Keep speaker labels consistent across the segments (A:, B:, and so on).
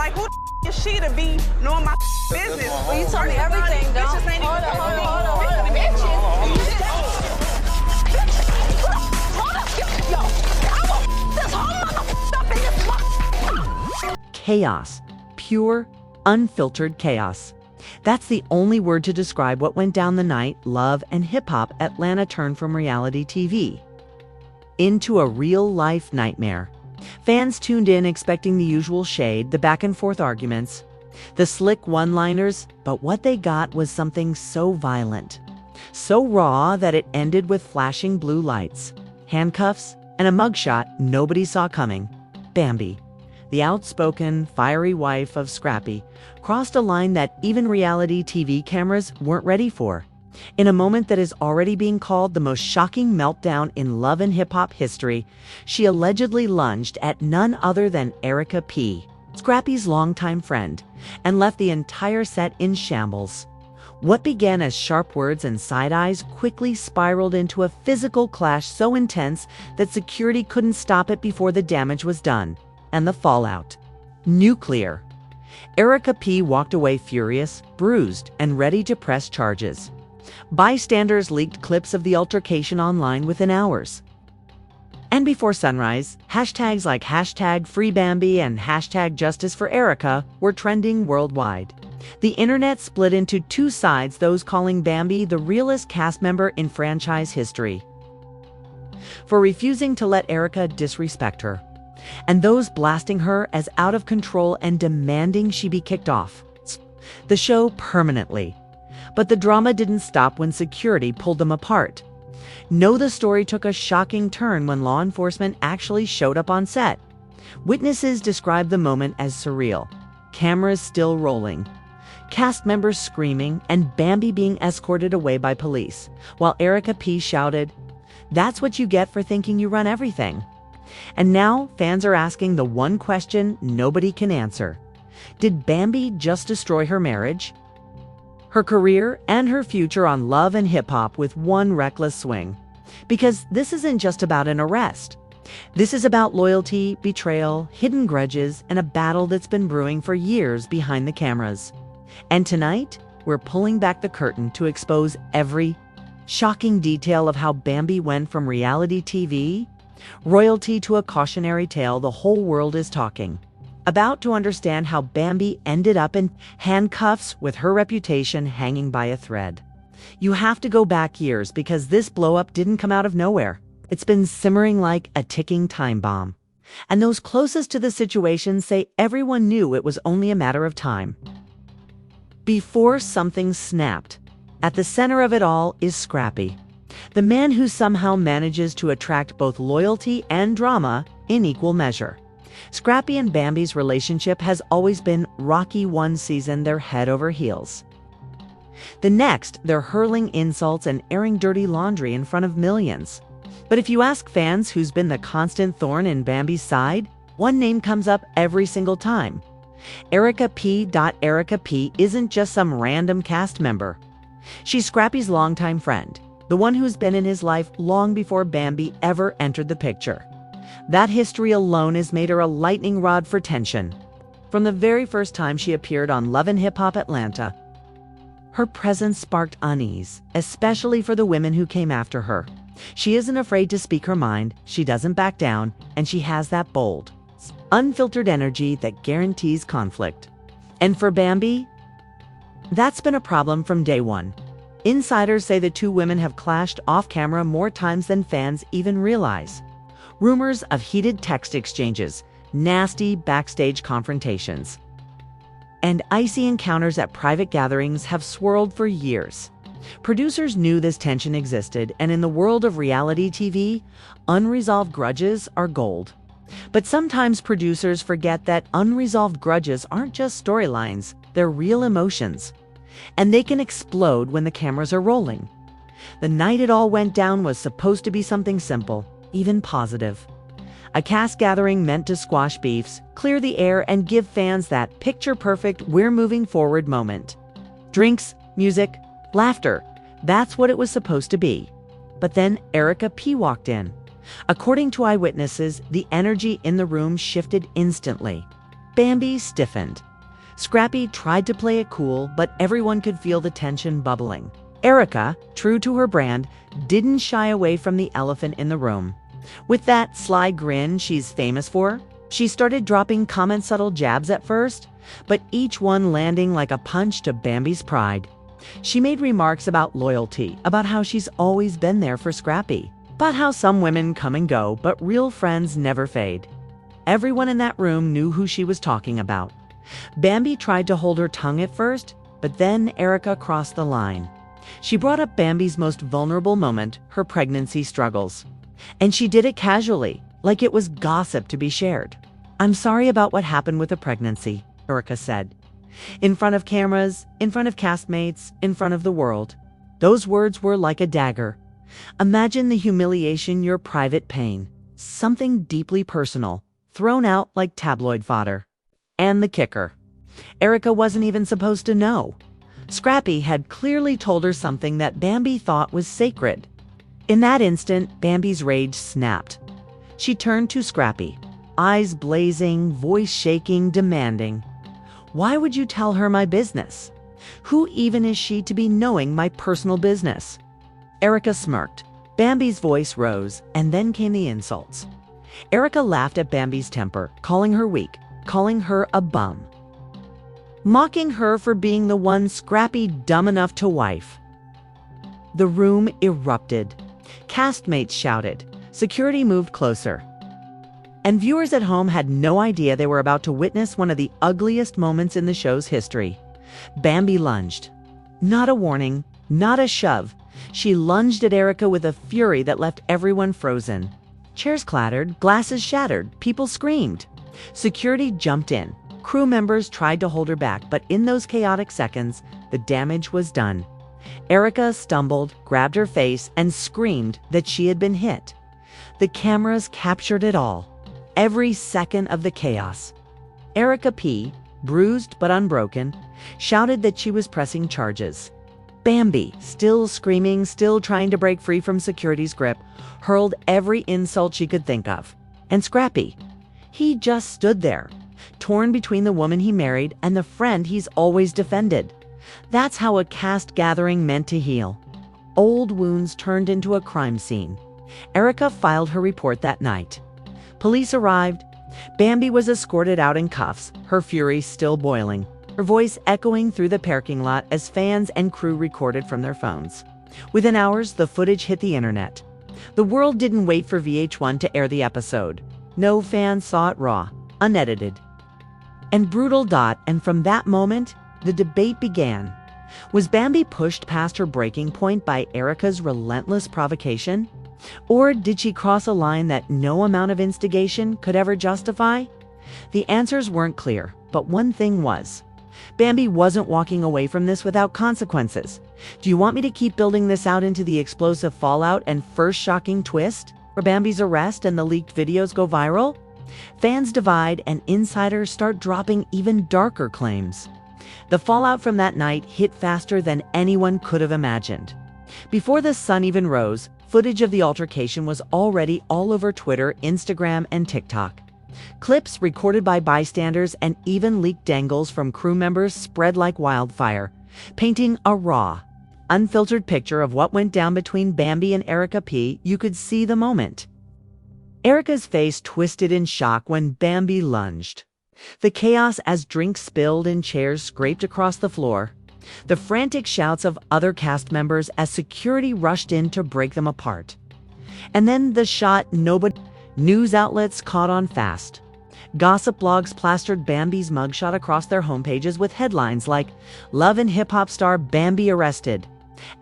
A: Like, who is she to be knowing my business?
B: Well, you told me everything, though. Hold on.
C: Chaos. Pure, unfiltered chaos. That's the only word to describe what went down the night love and hip-hop Atlanta turned from reality TV into a real-life nightmare. Fans tuned in expecting the usual shade, the back-and-forth arguments, the slick one-liners, but what they got was something so violent, so raw that it ended with flashing blue lights, handcuffs, and a mugshot nobody saw coming. Bambi, the outspoken, fiery wife of Scrappy, crossed a line that even reality TV cameras weren't ready for. In a moment that is already being called the most shocking meltdown in love and hip-hop history, she allegedly lunged at none other than Erica P., Scrappy's longtime friend, and left the entire set in shambles. What began as sharp words and side eyes quickly spiraled into a physical clash so intense that security couldn't stop it before the damage was done. And the fallout. Nuclear. Erica P. walked away furious, bruised, and ready to press charges. Bystanders leaked clips of the altercation online within hours. And before sunrise, hashtags like #FreeBambi and #JusticeForErica were trending worldwide. The internet split into two sides, those calling Bambi the realest cast member in franchise history for refusing to let Erica disrespect her, and those blasting her as out of control and demanding she be kicked off the show permanently. But the drama didn't stop when security pulled them apart. No, the story took a shocking turn when law enforcement actually showed up on set. Witnesses described the moment as surreal. Cameras still rolling, cast members screaming, and Bambi being escorted away by police, while Erica P. shouted, "That's what you get for thinking you run everything." And now fans are asking the one question nobody can answer. Did Bambi just destroy her marriage, her career, and her future on love and hip-hop with one reckless swing? Because this isn't just about an arrest. This is about loyalty, betrayal, hidden grudges, and a battle that's been brewing for years behind the cameras. And tonight, we're pulling back the curtain to expose every shocking detail of how Bambi went from reality TV royalty to a cautionary tale the whole world is talking about, to understand how Bambi ended up in handcuffs with her reputation hanging by a thread. You have to go back years, because this blow-up didn't come out of nowhere. It's been simmering like a ticking time bomb. And those closest to the situation say everyone knew it was only a matter of time before something snapped. At the center of it all is Scrappy, the man who somehow manages to attract both loyalty and drama in equal measure. Scrappy and Bambi's relationship has always been rocky. One season, they're head over heels. The next, they're hurling insults and airing dirty laundry in front of millions. But if you ask fans who's been the constant thorn in Bambi's side, one name comes up every single time. Erica P. Erica P. isn't just some random cast member. She's Scrappy's longtime friend, the one who's been in his life long before Bambi ever entered the picture. That history alone has made her a lightning rod for tension. From the very first time she appeared on Love and Hip Hop Atlanta, her presence sparked unease, especially for the women who came after her. She isn't afraid to speak her mind, she doesn't back down, and she has that bold, unfiltered energy that guarantees conflict. And for Bambi, that's been a problem from day one. Insiders say the two women have clashed off-camera more times than fans even realize. Rumors of heated text exchanges, nasty backstage confrontations, and icy encounters at private gatherings have swirled for years. Producers knew this tension existed, and in the world of reality TV, unresolved grudges are gold. But sometimes producers forget that unresolved grudges aren't just storylines, they're real emotions. And they can explode when the cameras are rolling. The night it all went down was supposed to be something simple, even positive. A cast gathering meant to squash beefs, clear the air, and give fans that picture-perfect "we're moving forward" moment. Drinks, music, laughter. That's what it was supposed to be. But then Erica P. walked in. According to eyewitnesses, the energy in the room shifted instantly. Bambi stiffened. Scrappy tried to play it cool, but everyone could feel the tension bubbling. Erica, true to her brand, didn't shy away from the elephant in the room. With that sly grin she's famous for, she started dropping comment-subtle jabs at first, but each one landing like a punch to Bambi's pride. She made remarks about loyalty, about how she's always been there for Scrappy, about how some women come and go, but real friends never fade. Everyone in that room knew who she was talking about. Bambi tried to hold her tongue at first, but then Erica crossed the line. She brought up Bambi's most vulnerable moment, her pregnancy struggles. And she did it casually, like it was gossip to be shared. "I'm sorry about what happened with the pregnancy," Erica said. In front of cameras, in front of castmates, in front of the world. Those words were like a dagger. Imagine the humiliation, your private pain. Something deeply personal, thrown out like tabloid fodder. And the kicker. Erica wasn't even supposed to know. Scrappy had clearly told her something that Bambi thought was sacred. In that instant, Bambi's rage snapped. She turned to Scrappy, eyes blazing, voice shaking, demanding, "Why would you tell her my business? Who even is she to be knowing my personal business?" Erica smirked. Bambi's voice rose, and then came the insults. Erica laughed at Bambi's temper, calling her weak, calling her a bum, mocking her for being the one Scrappy dumb enough to wife. The room erupted. Castmates shouted. Security moved closer. And viewers at home had no idea they were about to witness one of the ugliest moments in the show's history. Bambi lunged. Not a warning, not a shove. She lunged at Erica with a fury that left everyone frozen. Chairs clattered, glasses shattered, people screamed. Security jumped in. Crew members tried to hold her back, but in those chaotic seconds, the damage was done. Erica stumbled, grabbed her face, and screamed that she had been hit. The cameras captured it all. Every second of the chaos. Erica P., bruised but unbroken, shouted that she was pressing charges. Bambi, still screaming, still trying to break free from security's grip, hurled every insult she could think of. And Scrappy, he just stood there, torn between the woman he married and the friend he's always defended. That's how a cast gathering meant to heal. Old wounds turned into a crime scene. Erica filed her report that night. Police arrived. Bambi was escorted out in cuffs, her fury still boiling, her voice echoing through the parking lot as fans and crew recorded from their phones. Within hours, the footage hit the internet. The world didn't wait for VH1 to air the episode. No fans saw it raw, unedited, and brutal. And from that moment, the debate began. Was Bambi pushed past her breaking point by Erica's relentless provocation? Or did she cross a line that no amount of instigation could ever justify? The answers weren't clear, but one thing was. Bambi wasn't walking away from this without consequences. Do you want me to keep building this out into the explosive fallout and first shocking twist, where Bambi's arrest and the leaked videos go viral? Fans divide and insiders start dropping even darker claims. The fallout from that night hit faster than anyone could have imagined. Before the sun even rose, footage of the altercation was already all over Twitter, Instagram, and TikTok. Clips recorded by bystanders and even leaked dangles from crew members spread like wildfire, painting a raw, unfiltered picture of what went down between Bambi and Erica P. You could see the moment. Erica's face twisted in shock when Bambi lunged. The chaos as drinks spilled and chairs scraped across the floor. The frantic shouts of other cast members as security rushed in to break them apart. And then the shot nobody... News outlets caught on fast. Gossip blogs plastered Bambi's mugshot across their homepages with headlines like, "Love and hip-hop star Bambi arrested."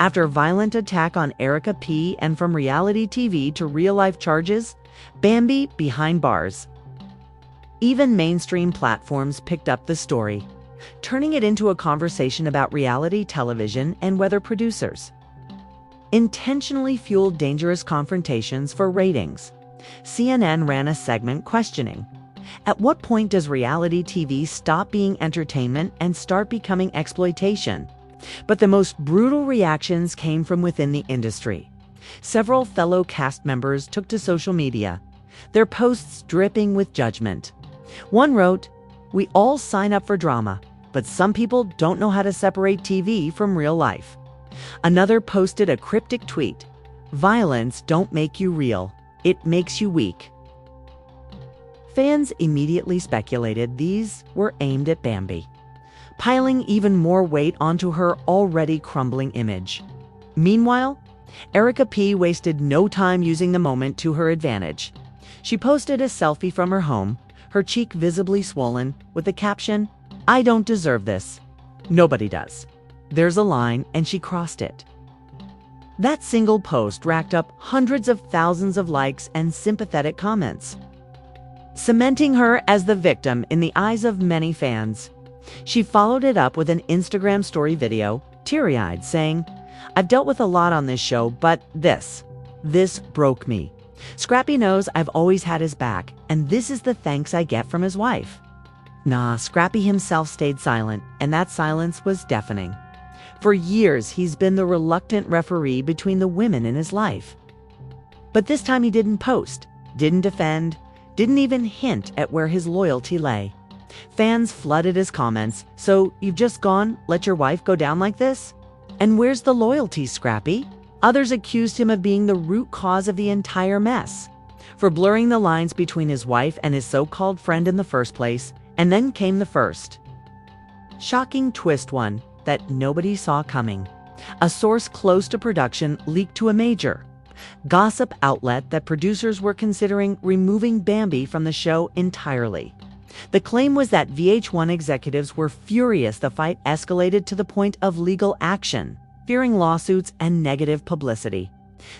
C: After a violent attack on Erica P. and from reality TV to real-life charges, Bambi behind bars. Even mainstream platforms picked up the story, turning it into a conversation about reality television and whether producers intentionally fueled dangerous confrontations for ratings. CNN ran a segment questioning, at what point does reality TV stop being entertainment and start becoming exploitation? But the most brutal reactions came from within the industry. Several fellow cast members took to social media, their posts dripping with judgment. One wrote, We all sign up for drama, but some people don't know how to separate TV from real life. Another posted a cryptic tweet: "Violence don't make you real, it makes you weak." Fans immediately speculated these were aimed at Bambi, piling even more weight onto her already crumbling image. Meanwhile, Erica P wasted no time using the moment to her advantage. She posted a selfie from her home, her cheek visibly swollen, with the caption, "I don't deserve this." Nobody does. There's a line, and she crossed it. That single post racked up hundreds of thousands of likes and sympathetic comments, cementing her as the victim in the eyes of many fans. She followed it up with an Instagram story video, teary-eyed, saying, "I've dealt with a lot on this show, but this broke me. Scrappy knows I've always had his back, and this is the thanks I get from his wife." Nah, Scrappy himself stayed silent, and that silence was deafening. For years, he's been the reluctant referee between the women in his life. But this time he didn't post, didn't defend, didn't even hint at where his loyalty lay. Fans flooded his comments, "So you've just let your wife go down like this? And where's the loyalty, Scrappy?" Others accused him of being the root cause of the entire mess, for blurring the lines between his wife and his so-called friend in the first place. And then came the first shocking twist, one that nobody saw coming. A source close to production leaked to a major gossip outlet that producers were considering removing Bambi from the show entirely. The claim was that VH1 executives were furious the fight escalated to the point of legal action, fearing lawsuits and negative publicity.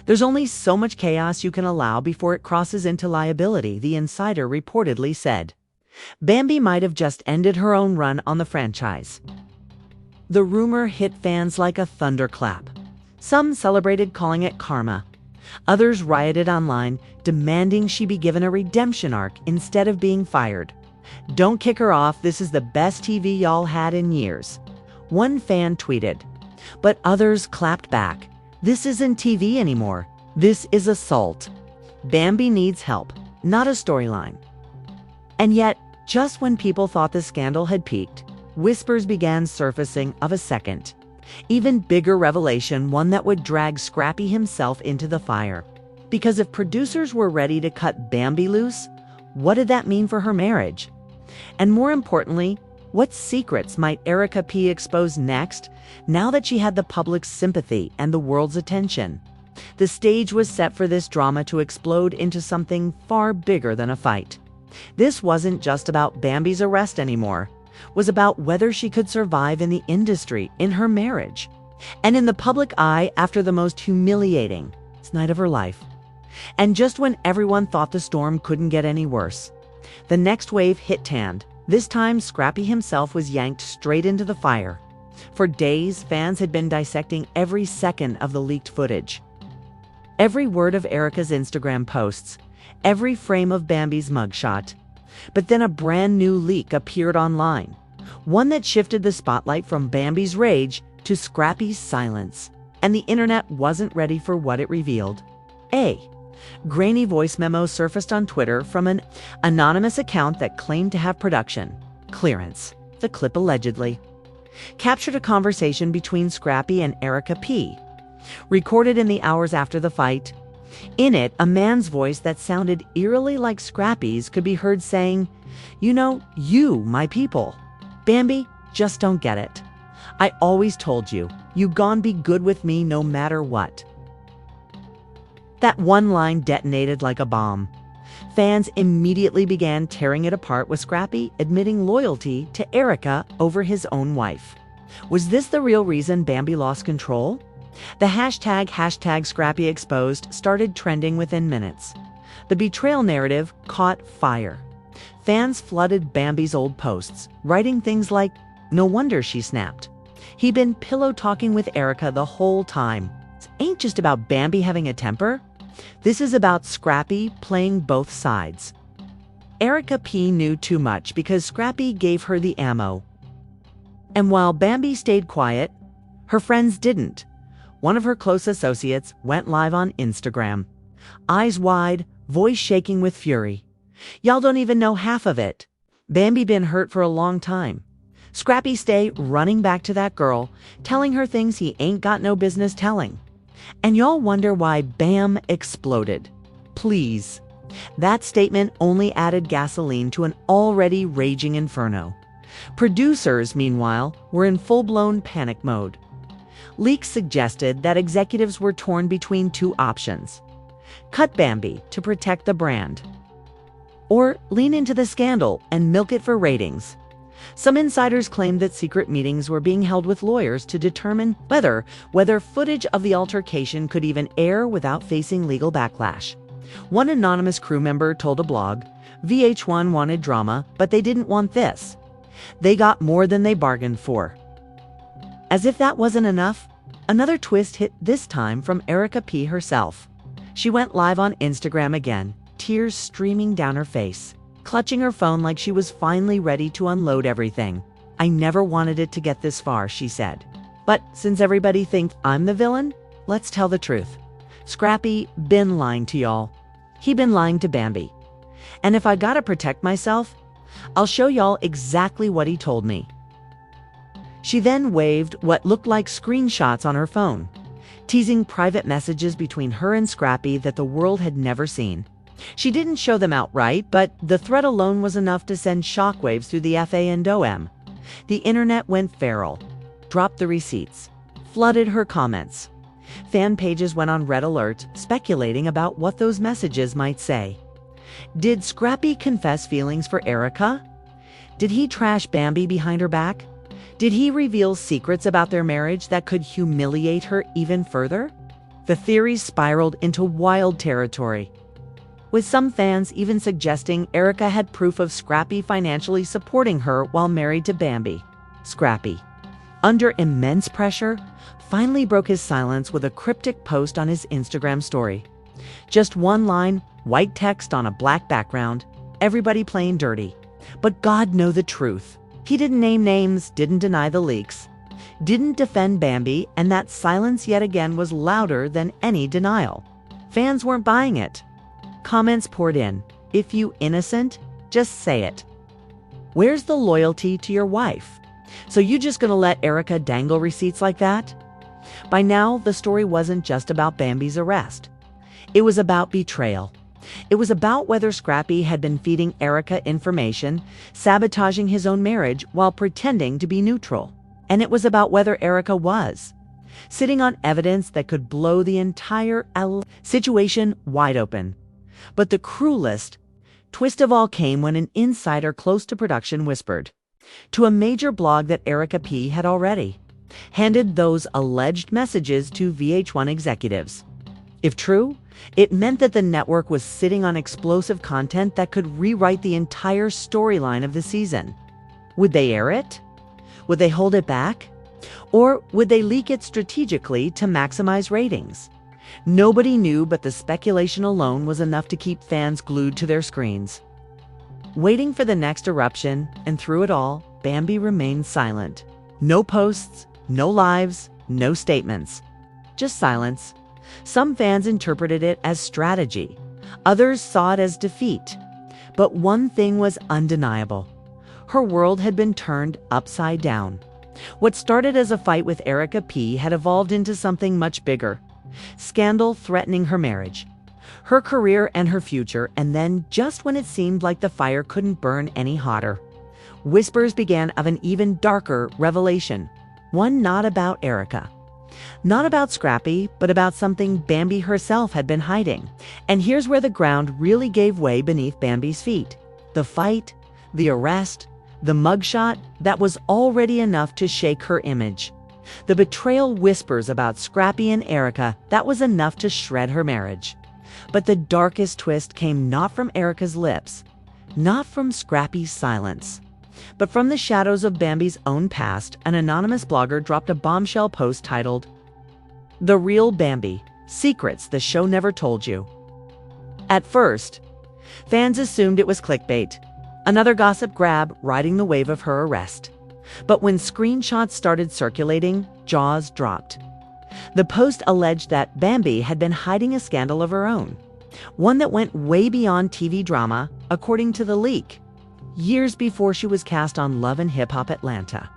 C: "There's only so much chaos you can allow before it crosses into liability," the insider reportedly said. Bambi might have just ended her own run on the franchise. The rumor hit fans like a thunderclap. Some celebrated, calling it karma. Others rioted online, demanding she be given a redemption arc instead of being fired. "Don't kick her off, this is the best TV y'all had in years," one fan tweeted. But others clapped back. "This isn't TV anymore. This is assault. Bambi needs help, not a storyline." And yet, just when people thought the scandal had peaked, whispers began surfacing of a second, even bigger revelation, one that would drag Scrappy himself into the fire. Because if producers were ready to cut Bambi loose, what did that mean for her marriage? And more importantly, what secrets might Erica P expose next, now that she had the public's sympathy and the world's attention? The stage was set for this drama to explode into something far bigger than a fight. This wasn't just about Bambi's arrest anymore. It was about whether she could survive in the industry, in her marriage, and in the public eye after the most humiliating night of her life. And just when everyone thought the storm couldn't get any worse, the next wave hit Tand. This time, Scrappy himself was yanked straight into the fire. For days, fans had been dissecting every second of the leaked footage. Every word of Erica's Instagram posts, every frame of Bambi's mugshot. But then a brand new leak appeared online, one that shifted the spotlight from Bambi's rage to Scrappy's silence. And the internet wasn't ready for what it revealed. A grainy voice memo surfaced on Twitter from an anonymous account that claimed to have production clearance. The clip allegedly captured a conversation between Scrappy and Erica P, recorded in the hours after the fight. In it, a man's voice that sounded eerily like Scrappy's could be heard saying, "You, my people. Bambi, just don't get it. I always told you, you gon' be good with me no matter what." That one line detonated like a bomb. Fans immediately began tearing it apart, with Scrappy admitting loyalty to Erica over his own wife. Was this the real reason Bambi lost control? The hashtag Scrappy Exposed started trending within minutes. The betrayal narrative caught fire. Fans flooded Bambi's old posts, writing things like, "No wonder she snapped. He'd been pillow talking with Erica the whole time. This ain't just about Bambi having a temper. This is about Scrappy playing both sides." Erica P knew too much because Scrappy gave her the ammo. And while Bambi stayed quiet, her friends didn't. One of her close associates went live on Instagram, eyes wide, voice shaking with fury. "Y'all don't even know half of it. Bambi been hurt for a long time. Scrappy stay running back to that girl, telling her things he ain't got no business telling. And y'all wonder why Bam exploded. Please. That statement only added gasoline to an already raging inferno. Producers, meanwhile, were in full-blown panic mode. Leaks suggested that executives were torn between two options: cut Bambi to protect the brand, or lean into the scandal and milk it for ratings. Some insiders claimed that secret meetings were being held with lawyers to determine whether footage of the altercation could even air without facing legal backlash. One anonymous crew member told a blog, VH1 wanted drama, but they didn't want this. They got more than they bargained for. As if that wasn't enough, another twist hit, this time from Erica P. herself. She went live on Instagram again, tears streaming down her face, clutching her phone like she was finally ready to unload everything. "I never wanted it to get this far," she said. "But since everybody thinks I'm the villain, let's tell the truth. Scrappy been lying to y'all. He been lying to Bambi. And if I gotta protect myself, I'll show y'all exactly what he told me." She then waved what looked like screenshots on her phone, teasing private messages between her and Scrappy that the world had never seen. She didn't show them outright, but the threat alone was enough to send shockwaves through the FANDOM. The internet went feral, dropped the receipts, flooded her comments. Fan pages went on red alert, speculating about what those messages might say. Did Scrappy confess feelings for Erica? Did he trash Bambi behind her back? Did he reveal secrets about their marriage that could humiliate her even further? The theories spiraled into wild territory, with some fans even suggesting Erica had proof of Scrappy financially supporting her while married to Bambi. Scrappy, under immense pressure, finally broke his silence with a cryptic post on his Instagram story. Just one line, white text on a black background, everybody playing dirty. But God know the truth. He didn't name names, didn't deny the leaks, didn't defend Bambi, and that silence yet again was louder than any denial. Fans weren't buying it. Comments poured in. "If you innocent, just say it. Where's the loyalty to your wife? So you just gonna let Erica dangle receipts like that?" By now, the story wasn't just about Bambi's arrest. It was about betrayal. It was about whether Scrappy had been feeding Erica information, sabotaging his own marriage while pretending to be neutral. And it was about whether Erica was sitting on evidence that could blow the entire situation wide open. But the cruelest twist of all came when an insider close to production whispered to a major blog that Erica P. had already handed those alleged messages to VH1 executives. If true, it meant that the network was sitting on explosive content that could rewrite the entire storyline of the season. Would they air it? Would they hold it back? Or would they leak it strategically to maximize ratings? Nobody knew, but the speculation alone was enough to keep fans glued to their screens. Waiting for the next eruption, and through it all, Bambi remained silent. No posts, no lives, no statements. Just silence. Some fans interpreted it as strategy. Others saw it as defeat. But one thing was undeniable. Her world had been turned upside down. What started as a fight with Erica P. had evolved into something much bigger. Scandal threatening her marriage, her career, and her future. And then, just when it seemed like the fire couldn't burn any hotter, whispers began of an even darker revelation. One not about Erica. Not about Scrappy, but about something Bambi herself had been hiding. And here's where the ground really gave way beneath Bambi's feet. The fight, the arrest, the mugshot that was already enough to shake her image. The betrayal whispers about Scrappy and Erica that was enough to shred her marriage. But the darkest twist came not from Erica's lips, not from Scrappy's silence, but from the shadows of Bambi's own past. An anonymous blogger dropped a bombshell post titled, "The Real Bambi, Secrets the Show Never Told You." At first, fans assumed it was clickbait, another gossip grab riding the wave of her arrest. But when screenshots started circulating, jaws dropped. The post alleged that Bambi had been hiding a scandal of her own, one that went way beyond TV drama, according to the leak. years before she was cast on Love and Hip Hop Atlanta.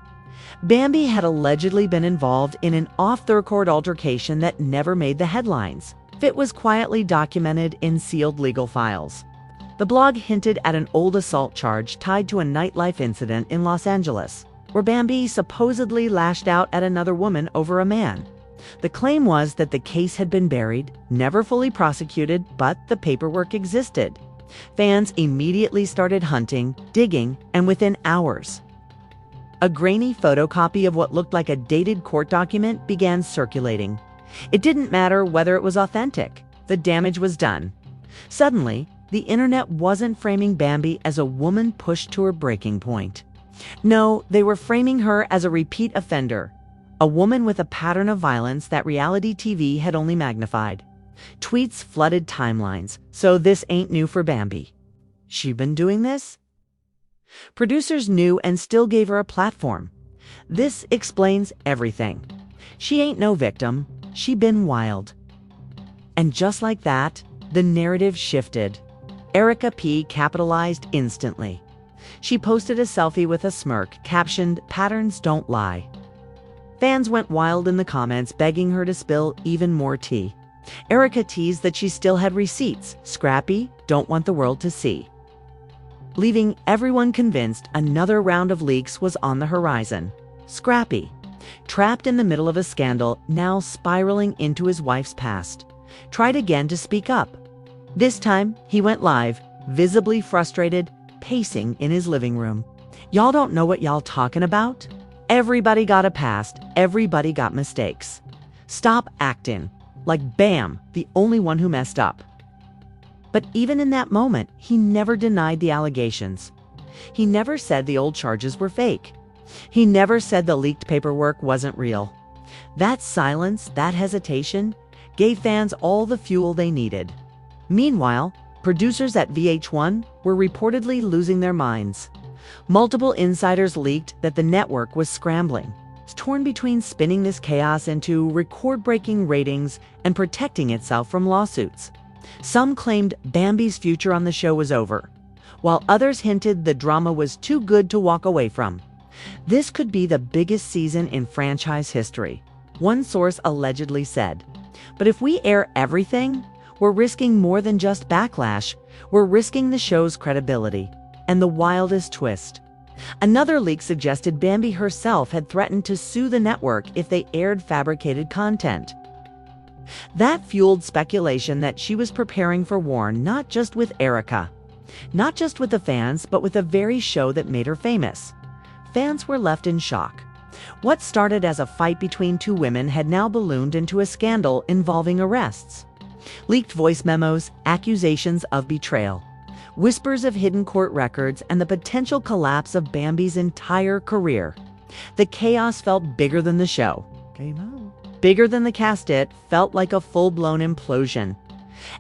C: Bambi had allegedly been involved in an off-the-record altercation that never made the headlines. It was quietly documented in sealed legal files. The blog hinted at an old assault charge tied to a nightlife incident in Los Angeles, where Bambi supposedly lashed out at another woman over a man. The claim was that the case had been buried, never fully prosecuted, but the paperwork existed. Fans immediately started hunting, digging, and within hours, a grainy photocopy of what looked like a dated court document began circulating. It didn't matter whether it was authentic. The damage was done. Suddenly, the internet wasn't framing Bambi as a woman pushed to her breaking point. No, they were framing her as a repeat offender, a woman with a pattern of violence that reality TV had only magnified. Tweets flooded timelines, so this ain't new for Bambi. She been doing this? Producers knew and still gave her a platform. This explains everything. She ain't no victim. She been wild. And just like that, the narrative shifted. Erica P. capitalized instantly. She posted a selfie with a smirk, captioned, "Patterns don't lie." Fans went wild in the comments, begging her to spill even more tea. Erica teased that she still had receipts. Scrappy, don't want the world to see. Leaving everyone convinced another round of leaks was on the horizon. Scrappy, trapped in the middle of a scandal, now spiraling into his wife's past, tried again to speak up. This time, he went live, visibly frustrated, pacing in his living room. Y'all don't know what y'all talking about? Everybody got a past. Everybody got mistakes. Stop acting like Bam, the only one who messed up. But even in that moment, he never denied the allegations. He never said the old charges were fake. He never said the leaked paperwork wasn't real. That silence, that hesitation, gave fans all the fuel they needed. Meanwhile, producers at VH1 were reportedly losing their minds. Multiple insiders leaked that the network was scrambling, torn between spinning this chaos into record-breaking ratings and protecting itself from lawsuits. Some claimed Bambi's future on the show was over, while others hinted the drama was too good to walk away from. This could be the biggest season in franchise history, one source allegedly said. But if we air everything, we're risking more than just backlash. We're risking the show's credibility. And the wildest twist. Another leak suggested Bambi herself had threatened to sue the network if they aired fabricated content. That fueled speculation that she was preparing for war not just with Erica, not just with the fans, but with the very show that made her famous. Fans were left in shock. What started as a fight between two women had now ballooned into a scandal involving arrests, leaked voice memos, accusations of betrayal, whispers of hidden court records, and the potential collapse of Bambi's entire career. The chaos felt bigger than the show. Bigger than the cast. It felt like a full-blown implosion.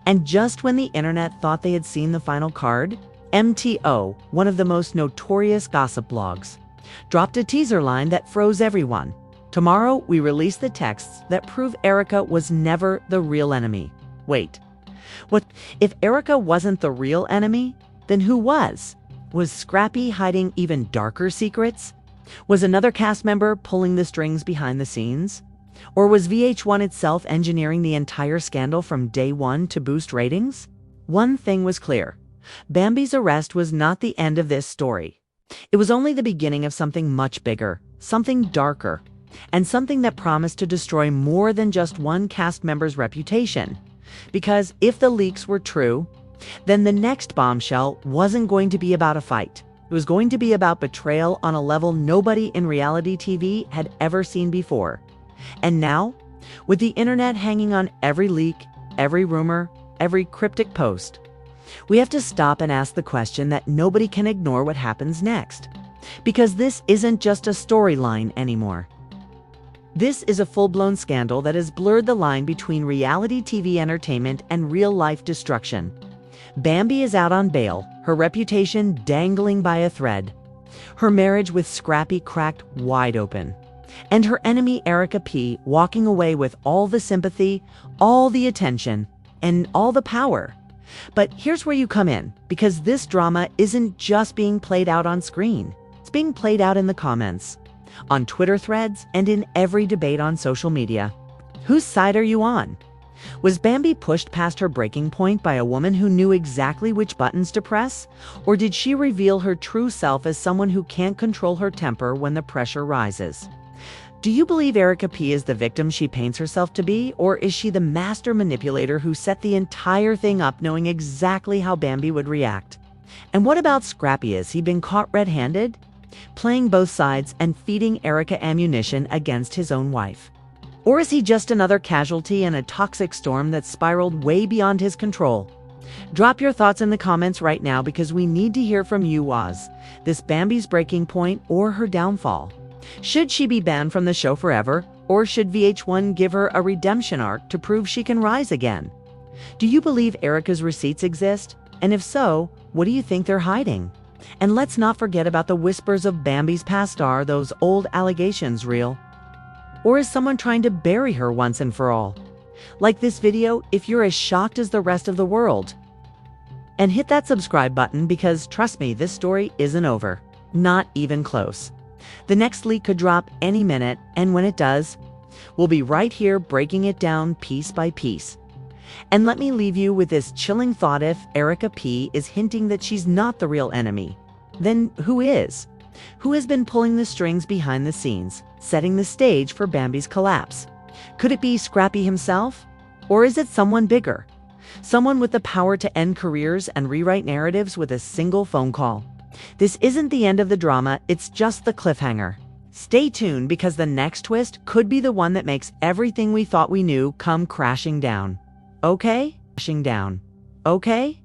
C: And just when the internet thought they had seen the final card, MTO, one of the most notorious gossip blogs, dropped a teaser line that froze everyone. Tomorrow, we release the texts that prove Erica was never the real enemy. Wait. What if Erica wasn't the real enemy? Then who was? Was Scrappy hiding even darker secrets? Was another cast member pulling the strings behind the scenes? Or was VH1 itself engineering the entire scandal from day one to boost ratings? One thing was clear. Bambi's arrest was not the end of this story. It was only the beginning of something much bigger, something darker, and something that promised to destroy more than just one cast member's reputation. Because if the leaks were true, then the next bombshell wasn't going to be about a fight. It was going to be about betrayal on a level nobody in reality TV had ever seen before. And now, with the internet hanging on every leak, every rumor, every cryptic post, we have to stop and ask the question that nobody can ignore: what happens next? Because this isn't just a storyline anymore. This is a full-blown scandal that has blurred the line between reality TV entertainment and real-life destruction. Bambi is out on bail, her reputation dangling by a thread, her marriage with Scrappy cracked wide open, and her enemy Erica P. walking away with all the sympathy, all the attention, and all the power. But here's where you come in, because this drama isn't just being played out on screen. It's being played out in the comments, on Twitter threads, and in every debate on social media. Whose side are you on? Was Bambi pushed past her breaking point by a woman who knew exactly which buttons to press? Or did she reveal her true self as someone who can't control her temper when the pressure rises? Do you believe Erica P is the victim she paints herself to be, or is she the master manipulator who set the entire thing up knowing exactly how Bambi would react? And what about Scrappy? Has he been caught red-handed, playing both sides and feeding Erica ammunition against his own wife? Or is he just another casualty in a toxic storm that spiraled way beyond his control? Drop your thoughts in the comments right now, because we need to hear from you. Was this Bambi's breaking point or her downfall? Should she be banned from the show forever, or should VH1 give her a redemption arc to prove she can rise again? Do you believe Erica's receipts exist? And if so, what do you think they're hiding? And let's not forget about the whispers of Bambi's past. Are those old allegations real? Or is someone trying to bury her once and for all? Like this video if you're as shocked as the rest of the world. And hit that subscribe button, because trust me, this story isn't over. Not even close. The next leak could drop any minute, and when it does, we'll be right here breaking it down piece by piece. And let me leave you with this chilling thought: if Erica P is hinting that she's not the real enemy, then who is? Who has been pulling the strings behind the scenes, setting the stage for Bambi's collapse? Could it be Scrappy himself? Or is it someone bigger? Someone with the power to end careers and rewrite narratives with a single phone call? This isn't the end of the drama, it's just the cliffhanger. Stay tuned, because the next twist could be the one that makes everything we thought we knew come crashing down. Okay? Crashing down. Okay?